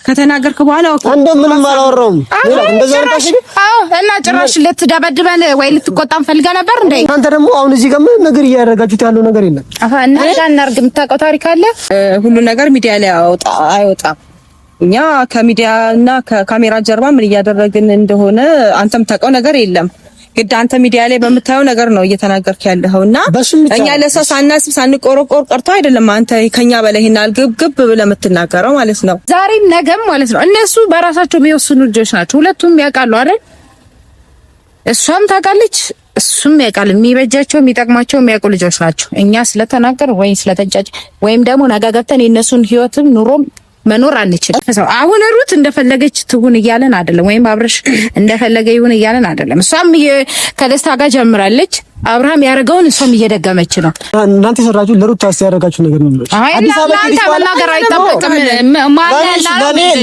ከተናገርክ በኋላ አንተ ምንም አላወራሁም። እንደዛ አልከሽ? አዎ። እና ጭራሽ ልትደበድበን ወይ ልትቆጣን ፈልጋ ነበር እንዴ? አንተ ደግሞ አሁን እዚህ ጋር ምን ነገር እያደረጋችሁት ያለው ነገር የለም። እና እናርግ የምታውቀው ታሪክ አለ። ሁሉ ነገር ሚዲያ ላይ አይወጣም። እኛ ከሚዲያና ከካሜራ ጀርባ ምን እያደረግን እንደሆነ አንተም ታውቀው ነገር የለም። ግድ አንተ ሚዲያ ላይ በምታየው ነገር ነው እየተናገርክ ያለኸውና እኛ ለሰው ሳናስብ ሳንቆረቆር ቀርቶ አይደለም አንተ ከኛ በላይ ይናል ግብግብ ብለህ የምትናገረው ማለት ነው። ዛሬም ነገም ማለት ነው። እነሱ በራሳቸው የሚወስኑ ልጆች ናቸው። ሁለቱም ያውቃሉ አይደል? እሷም ታውቃለች፣ እሱም ያውቃል። የሚበጃቸው የሚጠቅማቸው የሚያውቁ ልጆች ናቸው። እኛ ስለተናገር ወይ ስለተጫጭ ወይም ደግሞ ነገ ገብተን የእነሱን ህይወትም ኑሮም መኖር አንችልም። አሁን ሩት እንደፈለገች ትሁን እያለን አይደለም፣ ወይም አብርሽ እንደፈለገ ይሁን እያለን አይደለም። እሷም ከደስታ ጋር ጀምራለች። አብርሃም ያደረገውን እሷም እየደገመች ነው። እናንተ ሰራችሁ ለሩት ታስ ያደረጋችሁ ነገር ነው። አዲስ አበባ አንተ መናገር አይጠበቅም።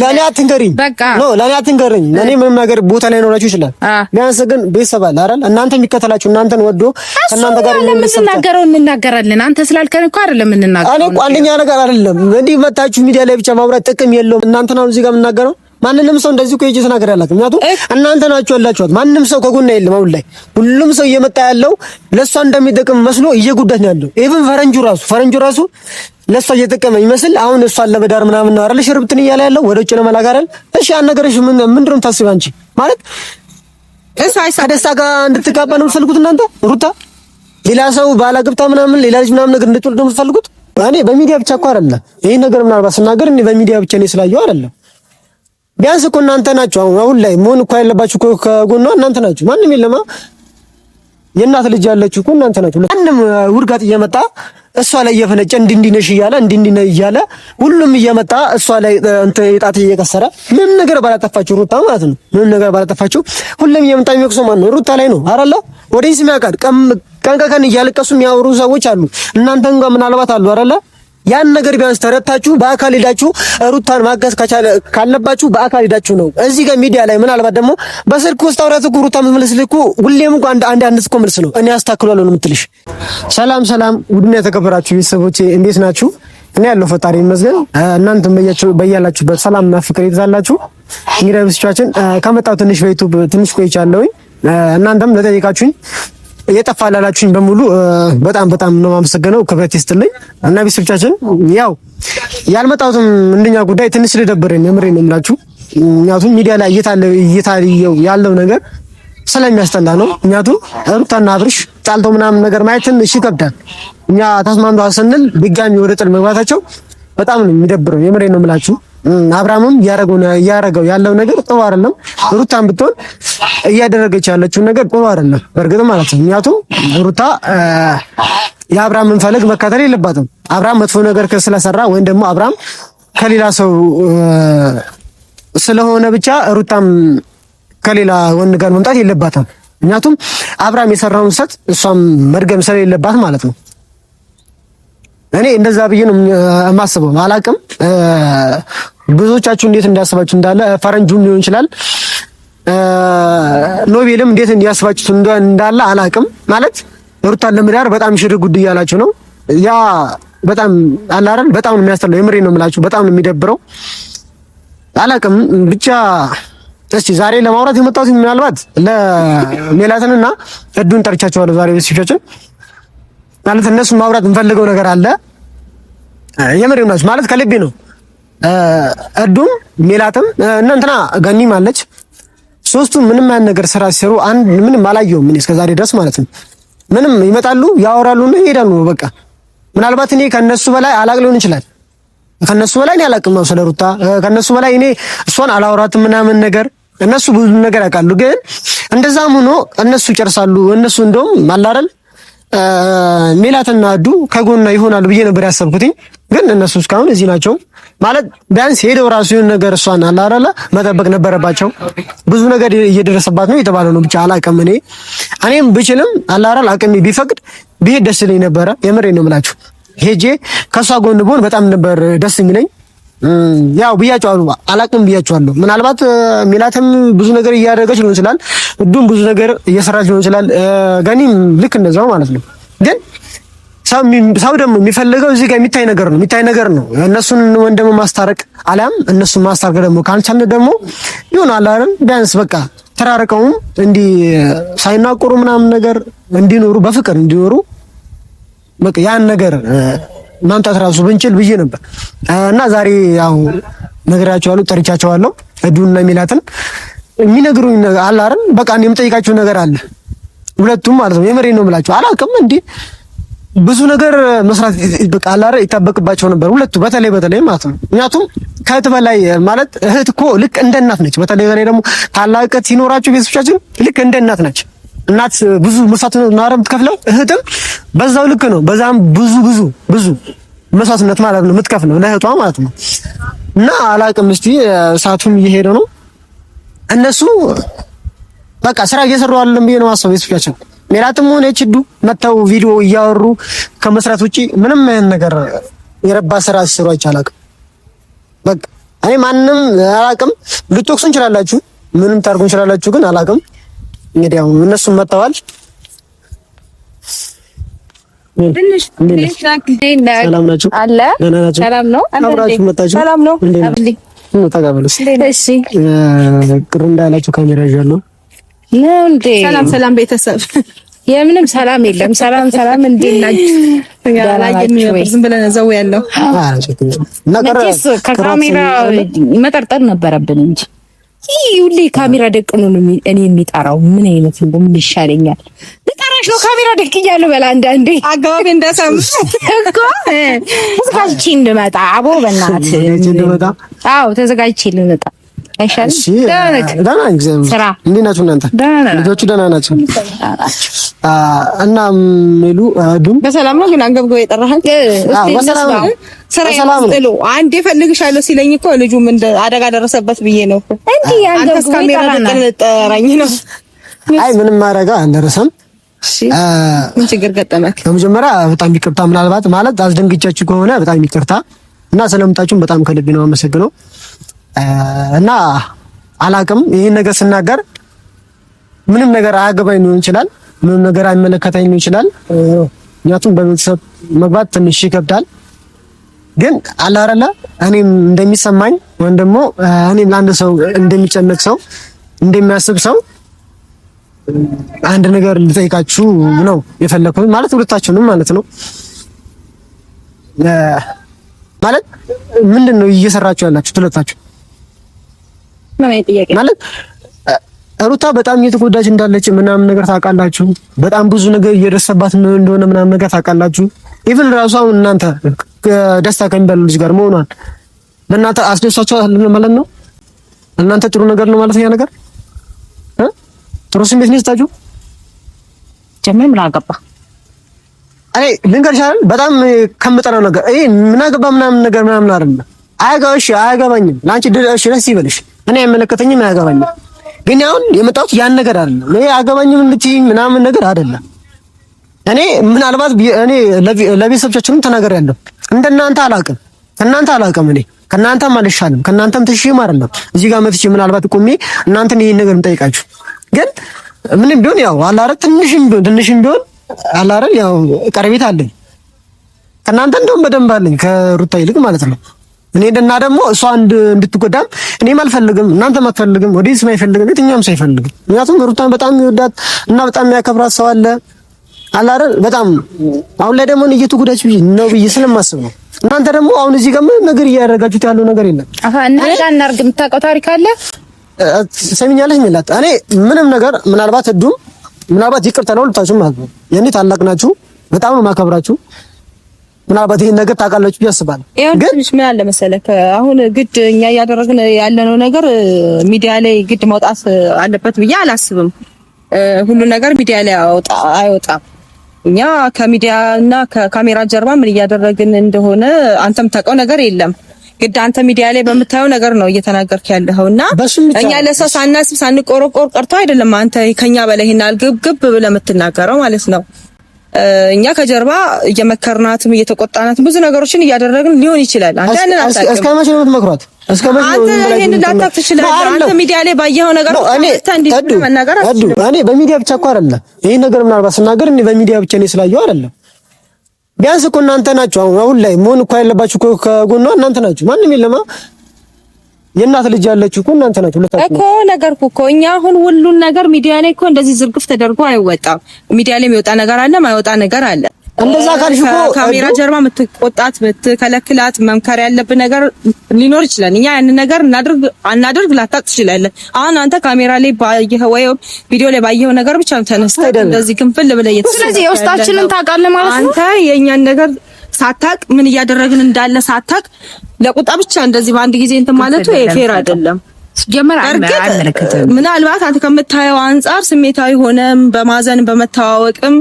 ለኔ አትንገሪኝ ነው ለኔ አትንገሪኝ። ለኔ ምንም ነገር ቦታ ላይ ኖራችሁ ይችላል። ቢያንስ ግን ቤተሰብ አለ አይደል? እናንተ የሚከተላችሁ እናንተን ወዶ እናንተ ጋር የምንናገረው እንናገራለን። አንተ ስላልከን እኮ አይደለም የምንናገረው። እኔ እኮ አንደኛ ነገር አይደለም እንዲህ መታችሁ ሚዲያ ላይ ብቻ ማውራት ጥቅም የለውም። እናንተ ነው እዚህ ጋር የምናገረው። ማንንም ሰው እንደዚህ እኮ እየተናገረ ተናገር ያላችሁ ምክንያቱም እናንተ ናችሁ ያላችሁት። ማንንም ሰው ከጎን የለም። አሁን ላይ ሁሉም ሰው እየመጣ ያለው ለሷ እንደሚጠቅም መስሎ እየጎዳት ነው ያለው። ኢቭን ፈረንጁ ራሱ ለሷ እየተጠቀመ ይመስል አሁን እሷን ለበዳር ምናምን ነው አይደል ሽርብትን እያለ ያለው ወደ ውጭ ለመላክ አይደል? እሺ አነገረሽ ምንድነው ታስቢ አንቺ ማለት እሱ ከደስታ ጋር እንድትጋባ ነው የምትፈልጉት እናንተ? ሩታ ሌላ ሰው ባላግብታ ምናምን ሌላ ልጅ ምናምን ነገር እንድትወልድ ነው የምትፈልጉት? እኔ በሚዲያ ብቻ እኮ አይደለም ይሄ ነገር ምናልባት ስናገር እኔ በሚዲያ ብቻ ነው ስላየው አይደለም። ቢያንስ እኮ እናንተ ናችሁ አሁን ላይ መሆን እኮ ያለባችሁ እኮ ከጎኗ እናንተ ናችሁ። ማንም የለማ የእናት ልጅ ያለችው እኮ እናንተ ናችሁ። ማንም ውርጋጥ እየመጣ እሷ ላይ እየፈነጨ እንዲነሽ እያለ እንዲነ እያለ ሁሉም እየመጣ እሷ ላይ ጣት እየቀሰረ ምንም ነገር ባላጠፋችሁ ሩታ ማለት ነው። ምንም ነገር ባላጠፋችሁ ሁሉም እየመጣ የሚወቅሰው ማን ነው? ሩታ ላይ ነው አይደለ? ወዴስ የሚያውቃል ቀን ከቀን እያለቀሱ የሚያወሩ ሰዎች አሉ። እናንተን ጋር ምናልባት አሉ አይደለ? ያን ነገር ቢያንስ ተረታችሁ በአካል ሄዳችሁ ሩታን ማገዝ ካለባችሁ በአካል ሄዳችሁ ነው። እዚህ ጋር ሚዲያ ላይ ምናልባት ደግሞ በስልክ ውስጥ አውራት እኮ ሩታ የምትመልስልህ እኮ ሁሌም እኮ አንድ እኮ መልስ ነው። እኔ አስተካክላለሁ ነው የምትልሽ። ሰላም ውድና የተከበራችሁ ቤተሰቦቼ እንዴት ናችሁ? እኔ ያለው ፈጣሪ ይመስገን። እናንተም በያላችሁበት ሰላምና ፍቅር ይብዛላችሁ። እንግዲህ ብቻችን ከመጣሁ ትንሽ ቆይቻለሁኝ። እናንተም ለጠየቃችሁኝ የጠፋላላችሁኝ በሙሉ በጣም ነው የማመሰግነው። ክብረት ይስጥልኝ እና ቤተሰቦቻችን ያው ያልመጣሁትም እንደኛ ጉዳይ ትንሽ ስለደበረኝ የምሬን ነው የምላችሁ። ምክንያቱም ሚዲያ ላይ እየታየው ያለው ነገር ስለሚያስጠላ ነው። ምክንያቱም ሩታና አብርሽ ጣልተው ምናምን ነገር ማየት ትንሽ ይከብዳል። እኛ ተስማምተው ስንል ድጋሚ ወደ ጥል መግባታቸው በጣም ነው የሚደብረው። የምሬን ነው የምላችሁ። አብርሃምም ያረገው ያለው ነገር ጥሩ አይደለም። ሩታም ብትሆን እያደረገች ያለችው ነገር ጥሩ አይደለም በእርግጥ ማለት ነው። ምክንያቱም ሩታ የአብርሃምን ፈለግ መከተል የለባትም። አብርሃም መጥፎ ነገር ስለሰራ ወይም ደግሞ አብርሃም ከሌላ ሰው ስለሆነ ብቻ ሩታም ከሌላ ወንድ ጋር መምጣት የለባትም። ምክንያቱም አብርሃም የሰራውን ስህተት እሷም መድገም ስለሌለባት ማለት ነው። እኔ እንደዛ ብዬ ነው የማስበው። አላቅም ብዙዎቻችሁ እንዴት እንዳስባችሁ እንዳለ ፈረንጁም ሊሆን ይችላል ኖቤልም እንዴት እንዲያስባችሁ እንዳለ አላቅም። ማለት ሩታን ለምዳር በጣም ሽር ጉድ እያላችሁ ነው። ያ በጣም አላረን በጣም ነው የሚያስተላው። የምሬ ነው የምላችሁ። በጣም ነው የሚደብረው። አላቅም ብቻ እስቲ ዛሬ ለማውራት የመጣሁት ምናልባት ለሜላትንና እዱን ጠርቻቸዋለሁ ዛሬ በሲቻችን ማለት እነሱ ማውራት እንፈልገው ነገር አለ። የምሬ ነው ማለት ከልቤ ነው። እዱም ሜላትም እንትና ገኒም አለች። ሶስቱ ምንም ያን ነገር ስራ ሲሰሩ አንድ ምንም አላየሁም እኔ እስከዛሬ ድረስ ማለት ነው። ምንም ይመጣሉ ያወራሉና ይሄዳሉ በቃ። ምናልባት እኔ ከነሱ በላይ አላቅ ሊሆን ይችላል። ከነሱ በላይ እኔ አላቅም ነው ስለሩታ። ከነሱ በላይ እኔ እሷን አላወራትም ምናምን ነገር እነሱ ብዙ ነገር ያውቃሉ። ግን እንደዛም ሆኖ እነሱ ይጨርሳሉ። እነሱ እንደውም አላረል ሜላትና እዱ ከጎና ይሆናሉ ብዬ ነበር ያሰብኩት። ግን እነሱ እስካሁን እዚህ ናቸው ማለት ቢያንስ ሄደው ራሱ የሆነ ነገር እሷን አላረለ መጠበቅ ነበረባቸው። ብዙ ነገር እየደረሰባት ነው የተባለ ነው ብቻ አላቅም። እኔም ብችልም አላረል አቅሜ ቢፈቅድ ብሄድ ደስ ይለኝ ነበረ። የምሬን ነው የምላችሁ። ሄጄ ከሷ ጎን ብሆን በጣም ነበር ደስ የሚለኝ። ያው ብያቸዋለሁ አላቅም ብያቸዋለሁ። ምናልባት ሜላትም ብዙ ነገር እያደረገች ሊሆን ይችላል። እዱም ብዙ ነገር እየሰራች ሊሆን ይችላል። ገኒም ልክ እንደዛው ማለት ነው። ግን ሰው ደግሞ የሚፈልገው እዚህ ጋር የሚታይ ነገር ነው። እነሱን ወንድም ማስታረቅ አሊያም እነሱን ማስታረቅ ደግሞ ካልቻልን ደግሞ ይሆናል አይደል? ቢያንስ በቃ ተራርቀውም እንዲህ ሳይናቆሩ ምናምን ነገር እንዲኖሩ በፍቅር እንዲኖሩ በቃ ያን ነገር ማምጣት ራሱ ብንችል ብዬ ነበር እና ዛሬ ያው ነግራቸዋለሁ፣ ጠርቻቸዋለሁ። እዱና ሚላትን የሚነግሩኝ አለ አይደል? በቃ እኔ የምጠይቃቸው ነገር አለ ሁለቱም ማለት ነው። የመሬት ነው የምላቸው አላውቅም እንዴ ብዙ ነገር መስራት በቃ አላረ ይጠበቅባቸው ነበር ሁለቱ በተለይ ማለት ነው። ምክንያቱም ከእህት በላይ ማለት እህት እኮ ልክ እንደ እናት ነች። በተለይ ደግሞ ታላቅት ሲኖራችሁ ቤተሰቦቻችን ልክ እንደ እናት ነች። እናት ብዙ መስዋዕትነት ነው የምትከፍለው፣ እህትም በዛው ልክ ነው። በዛም ብዙ መስዋዕትነት ማለት ነው የምትከፍለው ለእህቷ ማለት ነው። እና አላውቅም እስቲ ሰዓቱም እየሄደ ነው። እነሱ በቃ ስራ እየሰሩ አይደለም ብዬ ነው የማስበው ቤተሰቦቻችን። ሜላትም ሆነ ችዱ መተው ቪዲዮ እያወሩ ከመስራት ውጪ ምንም አይነት ነገር የረባ ስራ ሲሰሩ አይቻላቅም። በቃ እኔ ማንንም አላውቅም። ልትወቅሱ እንችላላችሁ፣ ምንም ታርጉ እንችላላችሁ፣ ግን አላውቅም። እንግዲህ ያው እነሱም መተዋል። ሰላም ናችሁ? አለ ሰላም ነው። አብራችሁ መጣችሁ? ሰላም ነው። ተቀበሉስ። እሺ ቅር እንዳላችሁ ካሜራ ይዣለሁ ነው እንዴ? ሰላም ቤተሰብ። የምንም ሰላም የለም። ሰላም እንዴት ናችሁ? ዝም ብለን ዘው ያለው ከካሜራ መጠርጠር ነበረብን እንጂ ይህ ሁሌ ካሜራ ደቅኖ ነው እኔ የሚጠራው። ምን አይነት ነው? ምን ይሻለኛል? ልጠራሽ ነው ካሜራ ደቅያለሁ። በላ አንዳንዴ አጋባቢ እንደሰም እኮ ተዘጋጅቼ እንድመጣ አቦ በእናትህ እንድመጣ። አዎ ተዘጋጅቼ ልመጣ አይሻልም? እሺ ደህና እግዚአብሔር ስራ እንዴት ናችሁ እናንተ? ልጆቹ ደህና ናቸው? እና ሜሉ ዱም በሰላም ነው? ግን አንገብገው የጠራኸኝ በሰላም ነው? በሰላም ነው። አንዴ እፈልግሻለሁ ሲለኝ እኮ ልጁም እንደ አደጋ ደረሰበት ብዬ ነው እኮ እንዴ አንተ ካሜራ ጠራኝ ነው። አይ ምንም ማረጋ አልደረሰም። እሺ ምን ችግር ገጠመክ? በመጀመሪያ በጣም ይቅርታ፣ ምናልባት ማለት አስደንግጫችሁ ከሆነ በጣም ይቅርታ እና ስለምጣችሁም በጣም ከልቤ ነው አመሰግነው። እና አላቅም ይሄን ነገር ስናገር ምንም ነገር አያገባኝ ሊሆን ይችላል፣ ምንም ነገር አይመለከተኝ ሊሆን ይችላል። ምክንያቱም በቤተሰብ መግባት ትንሽ ይከብዳል። ግን አላረለ እኔም እንደሚሰማኝ ወይም ደግሞ እኔም ለአንድ ሰው እንደሚጨነቅ ሰው እንደሚያስብ ሰው አንድ ነገር ልጠይቃችሁ ነው የፈለኩት። ማለት ሁለታችሁንም ማለት ነው። ማለት ምንድነው እየሰራችሁ ያላችሁት ሁለታችሁ? ማለት ሩታ በጣም እየተጎዳች እንዳለች ምናምን ነገር ታውቃላችሁ። በጣም ብዙ ነገር እየደረሰባት እንደሆነ ምናምን ነገር ታውቃላችሁ። ኢቭን ራሱ አሁን እናንተ ደስታ ከሚባል ልጅ ጋር መሆኗን ለእናንተ አስደሳችኋል ማለት ነው። እናንተ ጥሩ ነገር ነው ማለት ነው ያ ነገር ጥሩ ስሜት ነው ይስጣችሁ። ጀመር ምን አገባ? አይ ልንገርሽ አይደል በጣም ከምጠራው ነገር ይሄ ምን አገባ ምናምን ነገር ምናምን አይደለም። አያገባሽ አያገባኝም። ላንቺ እሺ ደስ ይበልሽ። እኔ አይመለከተኝም፣ አያገባኝም። ግን አሁን የመጣሁት ያን ነገር አይደለም። እኔ አያገባኝም እንድትይኝ ምናምን ነገር አይደለም። እኔ ምናልባት እኔ ለቤተሰቦቻችንም ተናግሬያለሁ። እንደናንተ አላውቅም፣ ከእናንተ አላውቅም። እኔ ከእናንተም አልሻልም፣ ከእናንተም ትሽም አይደለም። እዚህ ጋር መጥቼ ምናልባት ቆሜ እናንተን ይሄን ነገር እንጠይቃችሁ። ግን ምንም ቢሆን ያው አላረ ትንሽም ቢሆን አላረ ያው ቀረቤት አለኝ ከእናንተ እንደውም በደንብ አለኝ ከሩታ ይልቅ ማለት ነው። እኔ እና ደግሞ እሷ እንድትጎዳም እኔም አልፈልግም፣ እናንተም አትፈልግም፣ ወዲህም አይፈልግም፣ የትኛውም ሰው አይፈልግም። ምክንያቱም ሩታን በጣም ይወዳት እና በጣም የሚያከብራት ሰው አለ አላረ በጣም አሁን ላይ ደግሞ እየተጎዳች ነው ብዬ ስለማስብ ነው። እናንተ ደግሞ አሁን እዚህ ጋር ምን ነገር እያደረጋችሁት ያለው ነገር የለም። አሃ እናንተ እናርግ የምታውቀው ታሪክ አለ ሰሚኛለሽ ሚላት እኔ ምንም ነገር ምናልባት ይቅርታ ነው ልታችሁ ማለት ነው። የኔ ታላቅ ናችሁ፣ በጣም ነው ማከብራችሁ። ምናልባት ይሄን ነገር ታውቃላችሁ ብዬ አስባለሁ። ግን ምን አለ መሰለህ አሁን ግድ እኛ እያደረግን ያለነው ነገር ሚዲያ ላይ ግድ መውጣት አለበት ብዬ አላስብም። ሁሉ ነገር ሚዲያ ላይ አይወጣም። እኛ ከሚዲያ እና ከካሜራ ጀርባ ምን እያደረግን እንደሆነ አንተም ታውቀው ነገር የለም። ግድ አንተ ሚዲያ ላይ በምታየው ነገር ነው እየተናገርክ ያለኸውና እኛ ለሰው ሳናስብ ሳንቆረቆር ቀርቶ አይደለም አንተ ከኛ በላይ ይናል ግብ ብለህ የምትናገረው ማለት ነው። እኛ ከጀርባ እየመከርናትም እየተቆጣናትም ብዙ ነገሮችን እያደረግን ሊሆን ይችላል። አንተ እስከ መቼ ነው የምትመክሯት? እስከ መቼ ነው ይሄን ላታክ ትችላለህ? አንተ ሚዲያ ላይ ባየኸው ነገር እንዴት መናገር አትችልም። እኔ በሚዲያ ብቻ እኮ አይደለም ይሄን ነገር ምናልባት ስናገር እኔ በሚዲያ ብቻ ነው ስላየው አይደለም። ቢያንስ እኮ እናንተ ናችሁ አሁን ላይ መሆን እኮ ያለባችሁ እኮ ከጎኗ እናንተ ናችሁ። ማንም የለም። የእናት ልጅ ያለችው እኮ እናንተ ናችሁ ሁለታችሁ እኮ። ነገርኩ እኮ እኛ አሁን ሁሉን ነገር ሚዲያ ላይ እኮ እንደዚህ ዝርግፍ ተደርጎ አይወጣም። ሚዲያ ላይ የሚወጣ ነገር አለ፣ ማይወጣ ነገር አለ። እንደዛ ካልሽ እኮ ካሜራ ጀርባ የምትቆጣት የምትከለክላት መምከር ያለብን ነገር ሊኖር ይችላል። እኛ ያን ነገር አናድርግ ላታቅ ትችላለህ። አሁን አንተ ካሜራ ላይ ባየኸው ወይ ቪዲዮ ላይ ባየኸው ነገር ብቻ ተነስተህ እንደዚህ ክንፍል ብለህ ስለዚህ የውስጣችንን ታውቃለህ ማለት ነው። አንተ የኛን ነገር ሳታቅ ምን እያደረግን እንዳለ ሳታቅ ለቁጣ ብቻ እንደዚህ በአንድ ጊዜ እንትን ማለቱ ፌር አይደለም። ሲጀመር አይመለከትም። ምናልባት አንተ ከምታየው አንፃር ስሜታዊ ሆነም በማዘን በመታዋወቅም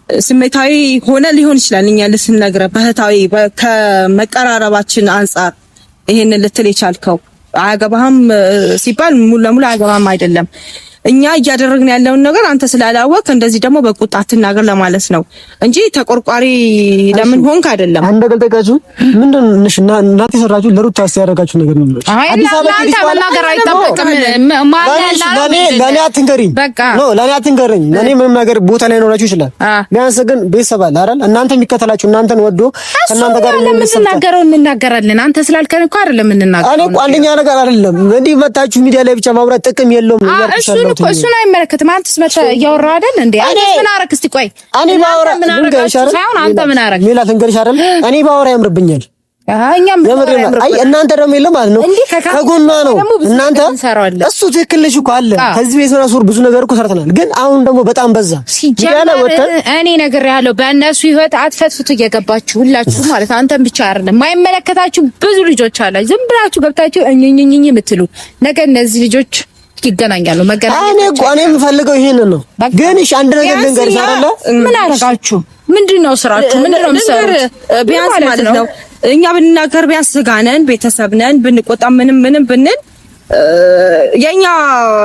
ስሜታዊ ሆነ ሊሆን ይችላል። እኛ ልስነግረህ በህታዊ ከመቀራረባችን አንፃር ይሄንን ልትል የቻልከው አያገባህም ሲባል ሙሉ ለሙሉ አያገባህም አይደለም። እኛ እያደረግን ያለውን ነገር አንተ ስላላወቅ እንደዚህ ደግሞ በቁጣ አትናገር ለማለት ነው እንጂ ተቆርቋሪ ለምን ሆንክ አይደለም። አንደ ገልጠቃችሁ ምንድን እናንተ የሰራችሁ ለሩታ ያደረጋችሁ ነገር ነው። አዲስ አበባ አንተ መናገር አይጠበቅም። ለኔ አትንገሪኝ ነው ለኔ አትንገሪኝ። ለኔ ምንም ነገር ቦታ ላይ ኖራችሁ ይችላል። ቢያንስ ግን ቤተሰብ አለ አይደል? እናንተ የሚከተላችሁ እናንተን ወዶ ከእናንተ ጋር የምንናገረው እንናገራለን። አንተ ስላልከን እኮ አይደለም እንናገራለን። እኔ እኮ አንደኛ ነገር አይደለም እንዲህ መታችሁ ሚዲያ ላይ ብቻ ማውራት ጥቅም የለውም። እሱን አይመለከትም። አንተስ መጣ እያወራህ አይደል እንዴ? አንተ ምን አረክ? እስቲ ቆይ እኔ ባወራ አንተ ምን አረክ? ሌላ ትንገርሽ አይደል? እኔ ባወራ ያምርብኛል። እኛም አይ እናንተ ደግሞ የለም ማለት ነው። ከጎኗ ነው እናንተ። እሱ ትክክል ነሽ እኮ አለ። ከዚህ ቤት ራሱ ብዙ ነገር እኮ ሰርተናል፣ ግን አሁን ደግሞ በጣም በዛ። እኔ ነገር ያለው በእነሱ ህይወት አትፈትፍቱ እየገባችሁ ሁላችሁ ማለት አንተም ብቻ አይደለም የማይመለከታችሁ ብዙ ልጆች አለ። ዝም ብላችሁ ገብታችሁ እኝኝኝ የምትሉ ነገ እነዚህ ልጆች ይገናኛሉ። እኔ የምፈልገው ይሄንን ነው። ግን እሺ አንድ ነገር ልንገርሽ አይደለ? ምን አረጋችሁ? ምንድነው ስራችሁ? ምንድነው የምትሰሩት? ቢያንስ ማለት ነው እኛ ብንናገር ቢያንስ ስጋ ነን፣ ቤተሰብ ነን። ብንቆጣ ምንም ብንል የኛ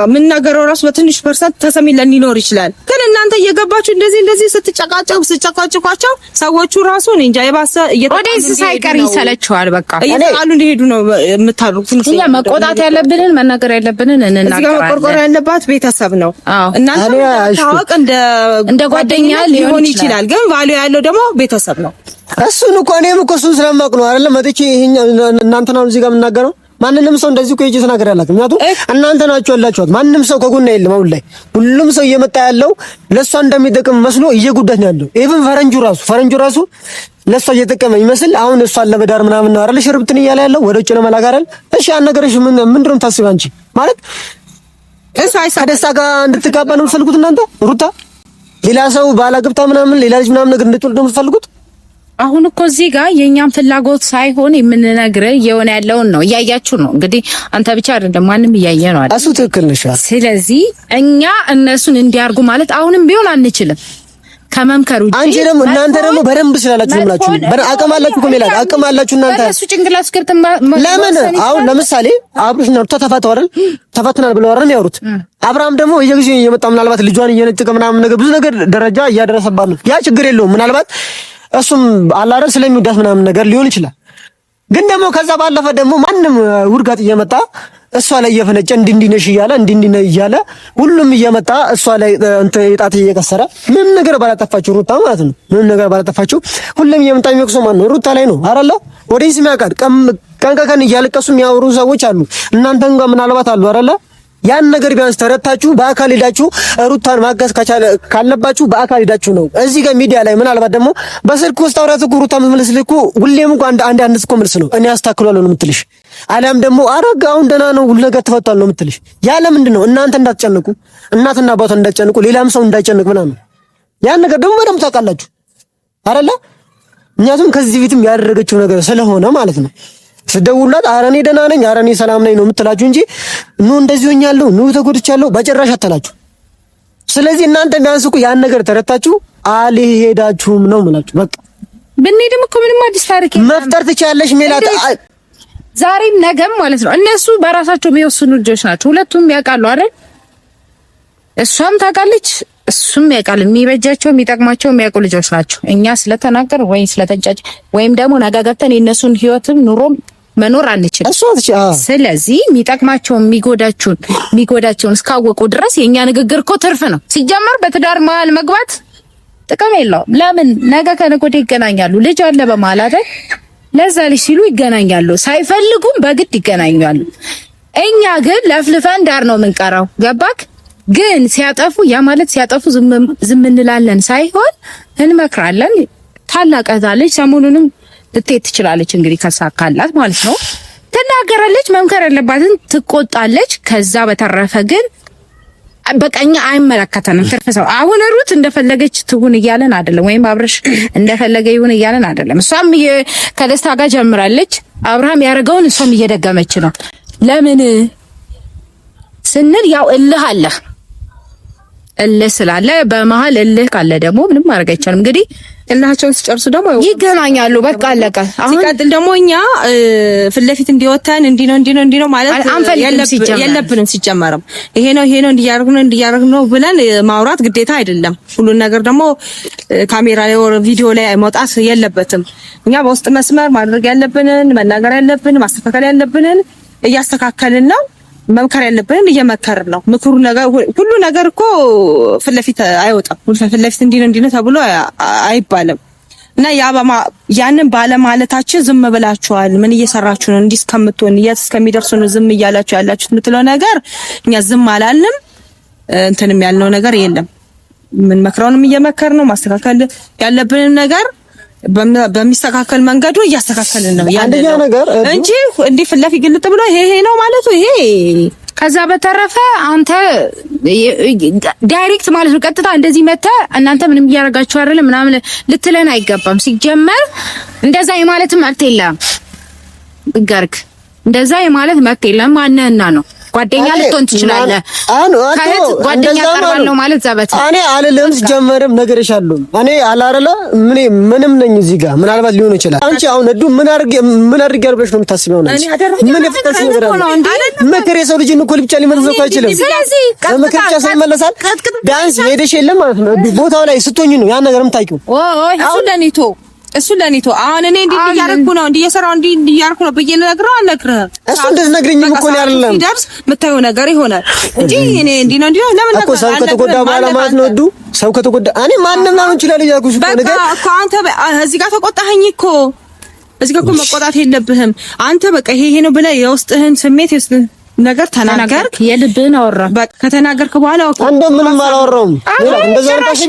የምንናገረው ራሱ በትንሽ ፐርሰንት ተሰሚለን ሊኖር ይችላል። ግን እናንተ እየገባችሁ እንደዚህ ስትጨቃጨቋቸው ሰዎቹ ራሱ እንጃ የባሰ ወደስ ሳይቀር ይሰለችዋል። በቃ እየተጣሉ እንዲሄዱ ነው የምታሩት። እኛ መቆጣት ያለብንን መናገር ያለብንን እንናገራለን። እዚህ ጋር መቆርቆር ያለባት ቤተሰብ ነው። እናንተ ታወቅ እንደ ጓደኛ ሊሆን ይችላል፣ ግን ቫልዩ ያለው ደግሞ ቤተሰብ ነው። እሱን እኮ እኔም እኮ እሱን ስለማውቅ ነው አይደል መጥቼ ይሄኛው እናንተ ነው እዚህ ጋር የምናገረው። ማንንም ሰው እንደዚህ እኮ እየተናገረ ያላችሁ ምክንያቱም እናንተ ናችሁ ያላችሁት። ማንም ሰው ከጎና የለም። አሁን ላይ ሁሉም ሰው እየመጣ ያለው ለሷ እንደሚጠቅም መስሎ እየጎዳት ነው ያለው። ኢቭን ፈረንጁ ራሱ ለሷ እየጠቀመ ይመስል አሁን እሷን ለመዳር ምናምን ነው አይደል ሽርብትን እያለ ያለው ወደ ውጭ ለመላክ አይደል። እሺ ያን ነገርሽ ምንድነው ታስቢ አንቺ ማለት ከደስታ ጋር እንድትጋባ ነው የምትፈልጉት እናንተ? ሩታ ሌላ ሰው ባላግብታ ምናምን ሌላ ልጅ ምናምን ነገር እንድትወልድ ነው የምትፈልጉት? አሁን እኮ እዚህ ጋር የኛን ፍላጎት ሳይሆን የምንነግርህ የሆነ ያለውን ነው። እያያችሁ ነው እንግዲህ አንተ ብቻ አይደለም ማንም እያየ ነው አይደል? እሱ ትክክል ነሽ። ስለዚህ እኛ እነሱን እንዲያርጉ ማለት አሁንም ቢሆን አንችልም ከመምከሩ እንጂ አንቺ ደግሞ እናንተ ደግሞ በደንብ ስላላችሁ ዝምላችሁ አቅም አላችሁ እኮ ሜላት አቅም አላችሁ እናንተ። እሱ ጭንቅላት ስክርት ለምን አሁን ለምሳሌ አብሩሽና ሩታ ተፋተው አይደል? ተፋተናል ብለው አይደል ያወሩት? አብርሃም ደግሞ የጊዜው እየመጣ ምናልባት ልጇን እየነጠቀ ምናምን ነገር ብዙ ነገር ደረጃ እያደረሰባት ነው። ያ ችግር የለውም ምናልባት እሱም አላረ ስለሚወዳት ምናምን ነገር ሊሆን ይችላል። ግን ደግሞ ከዛ ባለፈ ደግሞ ማንም ውርጋት እየመጣ እሷ ላይ እየፈነጨ እንዲነሽ እያለ እንዲነሽ እያለ ሁሉም እየመጣ እሷ ላይ ጣት እየቀሰረ ምንም ነገር ባላጠፋችሁ ሩታ ማለት ነው ምንም ነገር ባላጠፋችሁ ሁሉም እየመጣ የሚወቅሰው ማን ነው? ሩታ ላይ ነው አይደለ? ወዲስ የሚያውቃል ቀን ከቀን እያለቀሱ የሚያወሩ ሰዎች አሉ። እናንተም ጋር ምናልባት አሉ አይደለ? ያን ነገር ቢያንስ ተረታችሁ በአካል ሄዳችሁ ሩታን ማገዝ ካለባችሁ በአካል ሄዳችሁ ነው። እዚህ ጋር ሚዲያ ላይ ምናልባት ደግሞ በስልክ ውስጥ አውራት እኮ ሩታ የምትመልስ እኮ ሁሌም እኮ አንድ እኮ መልስ ነው እኔ አስተካክላለሁ ነው የምትልሽ። አሊያም ደግሞ አረጋ አሁን ደህና ነው ሁሉ ነገር ተፈቷል ነው የምትልሽ። ያለ ምንድን ነው እናንተ እንዳትጨንቁ፣ እናትና አባቷ እንዳትጨንቁ፣ ሌላም ሰው እንዳይጨንቅ ምናምን ያን ነገር ደግሞ በደምብ ታውቃላችሁ አይደለ? እኛቱም ከዚህ ፊትም ያደረገችው ነገር ስለሆነ ማለት ነው ስደውላት ኧረ እኔ ደህና ነኝ፣ ኧረ እኔ ሰላም ነኝ ነው የምትላችሁ እንጂ ኑ እንደዚህ ሆኛለሁ፣ ኑ ተጎድቻለሁ በጭራሽ አትላችሁ። ስለዚህ እናንተ ቢያንስ እኮ ያን ነገር ተረታችሁ አልሄዳችሁም ነው የምላችሁ። በቃ ብንሄድም እኮ ምንም አዲስ ታሪክ መፍጠር ትችያለሽ ሜላት፣ ዛሬም ነገም ማለት ነው። እነሱ በራሳቸው የሚወስኑ ልጆች ናቸው። ሁለቱም ያውቃሉ አይደል? እሷም ታውቃለች፣ እሱም ያውቃል። የሚበጃቸው የሚጠቅማቸው የሚያውቁ ልጆች ናቸው። እኛ ስለተናገር ወይ ስለተንጫጭ ወይም ደግሞ ነገ ገብተን የእነሱን ህይወትም ኑሮም መኖር አንችልም። ስለዚህ የሚጠቅማቸውን የሚጎዳቸውን እስካወቁ ድረስ የኛ ንግግር እኮ ትርፍ ነው። ሲጀመር በትዳር መሀል መግባት ጥቅም የለውም። ለምን ነገ ከነገ ወዲያ ይገናኛሉ። ልጅ አለ በመሀል አይደል? ለዛ ልጅ ሲሉ ይገናኛሉ፣ ሳይፈልጉም በግድ ይገናኛሉ። እኛ ግን ለፍልፈን ዳር ነው የምንቀረው። ገባክ? ግን ሲያጠፉ ያ ማለት ሲያጠፉ ዝም እንላለን ሳይሆን እንመክራለን። ታላቀታለች ሰሞኑንም ልትሄድ ትችላለች እንግዲህ ከሳካላት ማለት ነው። ትናገራለች፣ መምከር ያለባትን ትቆጣለች። ከዛ በተረፈ ግን በቀኛ አይመለከተንም። ትርፍ ሰው አሁን ሩት እንደፈለገች ትሁን እያለን አይደለም፣ ወይም አብርሽ እንደፈለገ ይሁን እያለን አይደለም። እሷም ከደስታ ጋር ጀምራለች። አብርሃም ያደረገውን እሷም እየደገመች ነው። ለምን ስንል ያው እልህ አለ። እልህ ስላለ በመሀል እልህ ካለ ደግሞ ምንም ማድረግ አይቻልም። እንግዲህ እልሃቸውን ሲጨርሱ ደግሞ ይገናኛሉ። በቃ አለቀ። አሁን ሲቀጥል ደግሞ እኛ ፊት ለፊት እንዲወጣን እንዲህ ነው ማለት የለብንም። ሲጨመርም ይሄ ነው እንዲያረግ ነው ብለን ማውራት ግዴታ አይደለም። ሁሉን ነገር ደግሞ ካሜራ ላይ ወር ቪዲዮ ላይ መውጣት የለበትም። እኛ በውስጥ መስመር ማድረግ ያለብንን መናገር ያለብንን ማስተካከል ያለብንን እያስተካከልን ነው። መምከር ያለብንን እየመከርን ነው። ምክሩ ነገር ሁሉ ነገር እኮ ፊት ለፊት አይወጣም። ፊት ለፊት እንዲህ ነው ተብሎ አይባልም። እና ያንን ባለማለታችን ዝም ብላችኋል። ምን እየሰራችሁ ነው? እንዲህ እስከምትሆን የት እስከሚደርሱ ነው ዝም እያላችሁ ያላችሁት የምትለው ነገር እኛ ዝም አላልንም። እንትንም ያልነው ነገር የለም። ምን መክረውንም እየመከርን ነው። ማስተካከል ያለብንን ነገር በሚስተካከል መንገዱ እያስተካከልን ነው ያለው ነገር እንጂ እንዲህ ፊት ለፊት ግልጥ ብሎ ይሄ ነው ማለቱ ይሄ። ከዛ በተረፈ አንተ ዳይሬክት ማለት ነው ቀጥታ እንደዚህ መጣ እናንተ ምንም እያደረጋችሁ አይደለም ምናምን ልትለን አይገባም። ሲጀመር እንደዛ የማለት መብት የለም። ግርክ እንደዛ የማለት መብት የለም። ማንነና ነው ጓደኛ ልትሆን ትችላለህ። ካለት ጓደኛ ቀርባለሁ ማለት ዘበት እኔ አልልም። ሲጀመርም ነገርሻለሁ እኔ አላረለ ምንም ነኝ እዚህ ጋር ምናልባት ሊሆን ይችላል። አንቺ አሁን እዱ ምን አድርግ ያርበሽ ነው የምታስበው? ነው ምን ይፈጠር ሲነገር ምክር የሰው ልጅ እኮ ብቻ ሊመለስ አይችልም። ስለዚህ ምክር ብቻ ሳይመለሳል ዳንስ ሄደሽ የለም ማለት ነው። ቦታው ላይ ስትሆኚ ነው ያን ነገር የምታውቂው። እሱ ለኔቶ አሁን እኔ እንዲህ እያደረኩ ነው እየሰራው እንዲህ እያደረኩ ነው ብዬ ልነግረው አልነግርህም። እሱ እንደዚህ ነግረኝም እኮ ነው አይደለም ሲደርስ የምታየው ነገር ይሆናል እንጂ እኔ እንዲህ ነው ለምን እኮ ሰው ከተጎዳ በኋላ ማለት ነው። እዱ ሰው ከተጎዳ እኔ ማንንም ላምን ይችላል እያልኩሽ እኮ ነገር እኮ አንተ እዚህ ጋር ተቆጣኸኝ እኮ እዚህ ጋር እኮ መቆጣት የለብህም አንተ በቃ ይሄ ነው ብለህ የውስጥህን ስሜት ነገር ተናገርክ፣ የልብህን አወራ። በቃ ከተናገርክ በኋላ አንተ ምንም አላወራውም። እንደዛ አርካሽ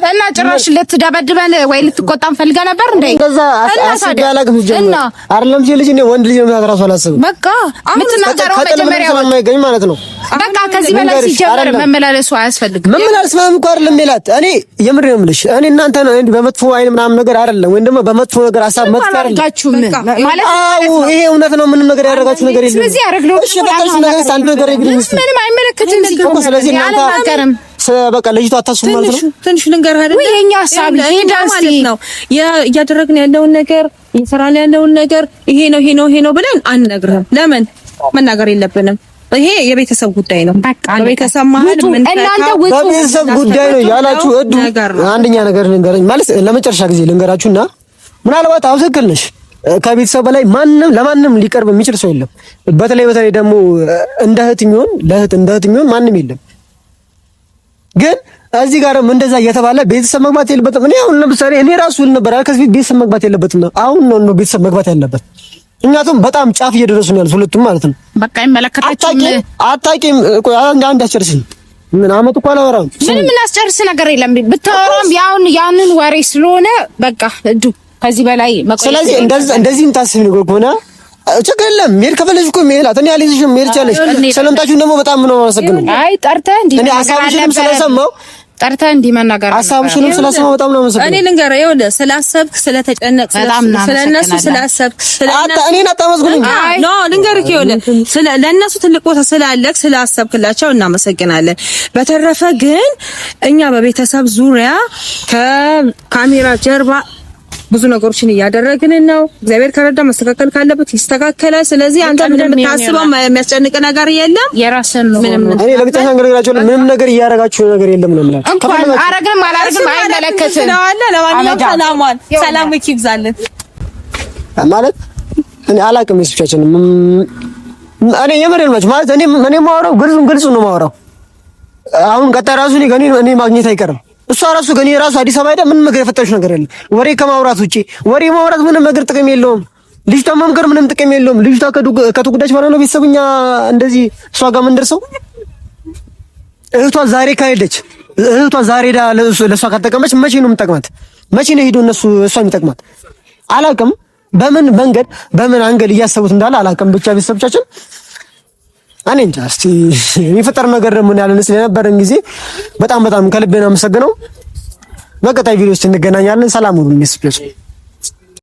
እና ጭራሽ ልትደበድበን ወይ ልትቆጣን ፈልጋ ነበር እንዴ? እንደዛ አስጋላግም ጀምር አይደለም ሲል ልጅ ወንድ ልጅ ነው ታራሱ አላሰብ በቃ የምትናገረው መጀመሪያ የማይገኝ ማለት ነው። በቃ ከዚህ በላይ ሲጀመር መመላለሱ አያስፈልግም። መመላለስ ምናምን እኮ አይደለም ይላት። እኔ የምር ነው የምልሽ እኔ እናንተ ነው በመጥፎ አይን ምናምን ነገር አይደለም፣ ወይ ደግሞ በመጥፎ ነገር ሐሳብ መጥፋት ማለት አዎ ይሄ እውነት ነው። ምንም ነገር ያደረጋችሁ ነገር የለም። ስለዚህ ያረግለው ምንም አይመለከትም እኮ። ስለዚህ እናንተ በቃ ልጅቷ አታስቡ ማለት ነው። ትንሽ ልንገርህ አይደል የኛ ሐሳብ ማለት ነው እያደረግን ያለውን ነገር እየሰራን ያለውን ነገር ይሄ ነው ብለን አንነግርህም። ለምን መናገር የለብንም። ይሄ የቤተሰብ ጉዳይ ነው። በቤተሰብ መሀል ምን በቤተሰብ ጉዳይ ነው ያላችሁ እዱ አንደኛ ነገር ልንገርኝ ማለት ለመጨረሻ ጊዜ ልንገራችሁና ምናልባት አውሰክል ነሽ ከቤተሰብ በላይ ማንም ለማንም ሊቀርብ የሚችል ሰው የለም። በተለይ ደግሞ እንደ እህት የሚሆን ለእህት እንደ እህት የሚሆን ማንም የለም። ግን እዚህ ጋርም እንደዛ እየተባለ ቤተሰብ መግባት የለበትም። እኔ አሁን ለምሳሌ እኔ ራሱ ልነበር ከዚህ ቤት ቤተሰብ መግባት የለበትም ነው። አሁን ነው ቤተሰብ መግባት ያለበት። እኛቱም በጣም ጫፍ እየደረሱ ነው ያሉት ሁለቱም ማለት ነው። በቃ ይመለከታችሁም አታቂም ቆይ አንድ አስጨርስኝ። ምን አመጡ እኮ አላወራም። ምን አስጨርስ ነገር የለም። ብታወራም ያንን ወሬ ስለሆነ በቃ እዱ ከዚህ በላይ መቆየት። ስለዚህ እንደዚህም ታስቢ ነው ከሆነ ችግር የለም። ሜል ከፈለሽ እኮ ሜል አተኛ ያለሽም ሜል ቻለሽ። ሰላምታችሁን ደግሞ በጣም ነው የማመሰግነው። አይ ጠርተህ እንዲህ እኔ ሐሳብሽንም ስለሰማው ጠርተህ እንዲህ መናገር ሐሳብሽንም ስለሰማው በጣም ነው የማመሰግነው። እኔ ልንገርህ ይኸውልህ ስላሰብክ ስለተጨነቅክ ስለነሱ ስላሰብክ እኔን አታመስግኑኝ። ኖ ልንገርህ ይኸውልህ ለእነሱ ትልቅ ቦታ ስላለክ ስላሰብክላቸው እናመሰግናለን። በተረፈ ግን እኛ በቤተሰብ ዙሪያ ከካሜራ ጀርባ ብዙ ነገሮችን እያደረግን ነው። እግዚአብሔር ከረዳ መስተካከል ካለበት ይስተካከላል። ስለዚህ አንተ ምንም የምታስበው የሚያስጨንቅ ነገር የለም። የራስን ነው። እኔ ለብቻሽ አንገራግራችሁ ምንም ነገር እያደረጋችሁ ነገር የለም ነው ማለት እንኳን አረግንም አላረግንም አይመለከትም። ለማንኛውም ሰላም ይብዛልን ማለት እኔ አላውቅም። እሱቻችን እኔ የምሬን ማለት እኔ ማወራው ግልጹ ነው ማወራው። አሁን ቀጣይ ራሱ እኔ ማግኘት አይቀርም እሷ ራሱ ግን የራሱ አዲስ አበባ ሄዳ ምንም ነገር የፈጠረች ነገር የለም። ወሬ ከማውራት ውጪ ወሬ ማውራት ምንም ነገር ጥቅም የለውም። ልጅቷ መምከር ምንም ጥቅም የለውም። ልጅቷ ከተጎዳች በኋላ ነው ቤተሰብኛ እንደዚህ እሷ ጋር ምን ደርሰው። እህቷ ዛሬ ካሄደች እህቷ ዛሬ ሄዳ ለእሷ ካልጠቀመች መቼ ነው የምጠቅማት? መቼ ነው ሄዶ እነሱ እሷ የሚጠቅማት? አላውቅም። በምን መንገድ በምን አንገል እያሰቡት እንዳለ አላውቅም። ብቻ ቤተሰቦቻችን እኔ እንጃ። እስቲ የሚፈጠር ነገር ደግሞ ያለን ስለነበረን ጊዜ በጣም ከልቤ ነው የማመሰግነው። በቀጣይ ቪዲዮ ውስጥ እንገናኛለን። ሰላም ሁኑ ቤተሰቦቻችን።